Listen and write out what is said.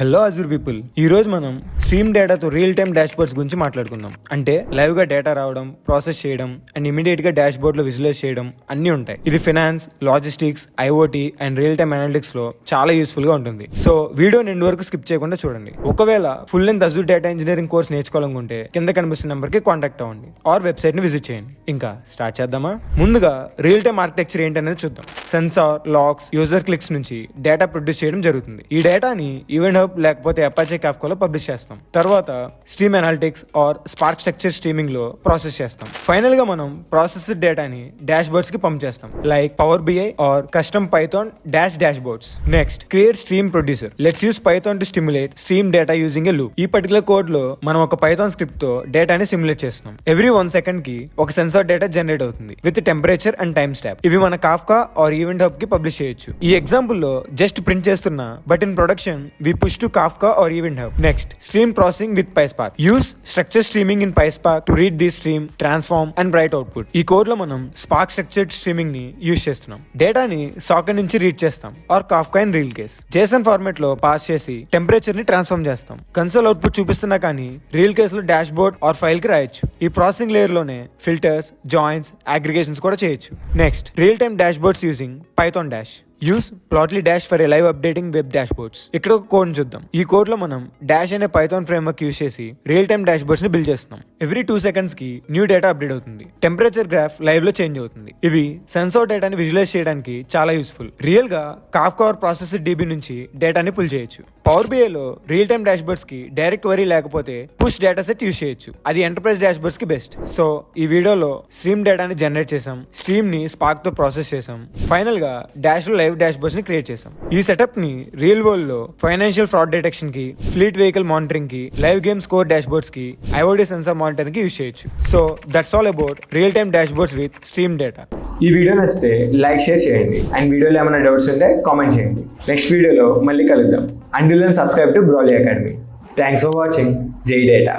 Hello Azure people, ఈ రోజు మనం స్ట్రీమ్ డేటాతో రియల్ టైమ్ డాష్ బోర్డ్స్ గురించి మాట్లాడుకుందాం. అంటే లైవ్ గా డేటా రావడం, ప్రాసెస్ చేయడం అండ్ ఇమీడియట్ గా డాష్ బోర్డ్ లో విజువలైజ్ చేయడం అన్ని ఉంటాయి. ఇది finance, logistics, IoT and real time analytics లో చాలా యూస్ఫుల్ గా ఉంటుంది. సో వీడియోని ఎండ్ వరకు స్కిప్ చేయకుండా చూడండి. ఒకవేళ full length Azure data engineering course నేర్చుకోవాలనుకుంటే కింద కనిపిస్తున్న నెంబర్ కి కాంటాక్ట్ అవ్వండి ఆర్ వెబ్సైట్ ని విజిట్ చేయండి. ఇంకా స్టార్ట్ చేద్దామా? ముందుగా రియల్ టైమ్ ఆర్కిటెక్చర్ ఏంటనేది చూద్దాం. సెన్సార్, లాగ్స్, యూజర్ క్లిక్స్ నుంచి డేటా ప్రొడ్యూస్ చేయడం జరుగుతుంది. ఈ డేటాని ఈవెంట్ హబ్ లేకపోతే అపాచే కాఫ్కాలో పబ్లిష్ చేస్తాం. తర్వాత stream analytics or Spark structure streaming లో ప్రాసెస్ చేస్తాం. ఫైనల్ గా మనం ప్రాసెస్డ్ డేటాని డాష్ బోర్డ్స్ కి పంప్ చేస్తాం, like Power BI or custom Python dashboards. Next create stream producer. Let's use Python to stimulate stream data using a loop. ఈ particular code లో మనం ఒక పైథాన్ స్క్రిప్ట్ తో డేటాని సిమ్యులేట్ చేస్తున్నాం. ఎవ్రీ 1 సెకండ్ కి ఒక సెన్సార్ డేటా జనరేట్ అవుతుంది with temperature and time stamp. ఇవి మన కాఫ్కా ఆర్ ఈవెంట్ హబ్ కి పబ్లిష్ చేయొచ్చు. ఈ ఎగ్జాంపుల్ లో జస్ట్ ప్రింట్ చేస్తున్నా, but in production we push to Kafka or event hub. Next, stream processing with PySpark. Use structured streaming in PySpark to read this stream, transform and write output. ఈ code లో మనం spark structured streaming ని use చేస్తున్నాం. డేటాని socket నుంచి read చేస్తాం or Kafka in real case JSON format లో pass చేసి టెంపరేచర్ ని ట్రాన్స్ఫార్మ్ చేస్తాం. కన్సోల్ అవుట్పుట్ చూపిస్తున్నా కానీ రియల్ కేస్ లో డాష్ బోర్డ్ ఆర్ ఫైల్ కి రాయొచ్చు. ఈ ప్రాసెసింగ్ లేయర్ లోనే ఫిల్టర్స్, జాయిన్స్, అగ్రిగేషన్స్ కూడా చేయొచ్చు. Next, real time dashboards using Python Dash. Use Plotly Dash for a live updating web dash boards. ఇక్కడ ఒక కోడ్ చూద్దాం. ఈ కోడ్ లో మనం డాష్ అనే పైథాన్ ఫ్రేమ్వర్క్ యూస్ చేసి రియల్ టైమ్ డాష్ బోర్డ్స్ ని బిల్డ్ చేస్తున్నాం. ఎవ్రీ 2 సెకండ్స్ కి న్యూ డేటా అప్డేట్ అవుతుంది. టెంపరేచర్ గ్రాఫ్ లైవ్ లో చేంజ్ అవుతుంది. ఇవి సెన్సార్ డేటాని విజువలైజ్ చేయడానికి చాలా యూస్ఫుల్. రియల్ గా కాఫ్కా ప్రాసెస్ DB నుంచి డేటాని పుల్ చేయొచ్చు. పవర్ బిఐ లో రియల్ టైమ్ డాష్ బోర్డ్స్ కి డైరెక్ట్ వరీ లేకపోతే పుష్ డేటా సెట్ యూస్ చేయొచ్చు. అది ఎంటర్ప్రైజ్ డాష్ బోర్డ్స్ కి బెస్ట్. సో ఈ వీడియోలో స్ట్రీమ్ డేటాని జనరేట్ చేసాం, స్ట్రీమ్ ని స్పార్క్ తో ప్రాసెస్ చేసాం, ఫైనల్ గా డాష్ లో లైవ్ డాష్ బోర్డ్స్ ని క్రియేట్ చేసాం. ఈ సెటప్ ని రియల్ వరల్డ్ లో ఫైనాన్షియల్ ఫ్రాడ్ డిటెక్షన్ కి, ఫ్లీట్ వెహికల్ మానిటరింగ్ కి, live game score dash boards కి, IoT సెన్సార్ మానిటరింగ్ కి యూస్ చేయొచ్చు. So that's all about real time dash boards with stream data. ఈ వీడియో నచ్చితే లైక్, షేర్ చేయండి and వీడియోలో ఏమైనా డౌట్స్ ఉంటే కామెంట్ చేయండి. నెక్స్ట్ వీడియోలో మళ్ళీ కలుద్దాం. Until then, subscribe to Brolly Academy. Thanks for watching. Jai Data.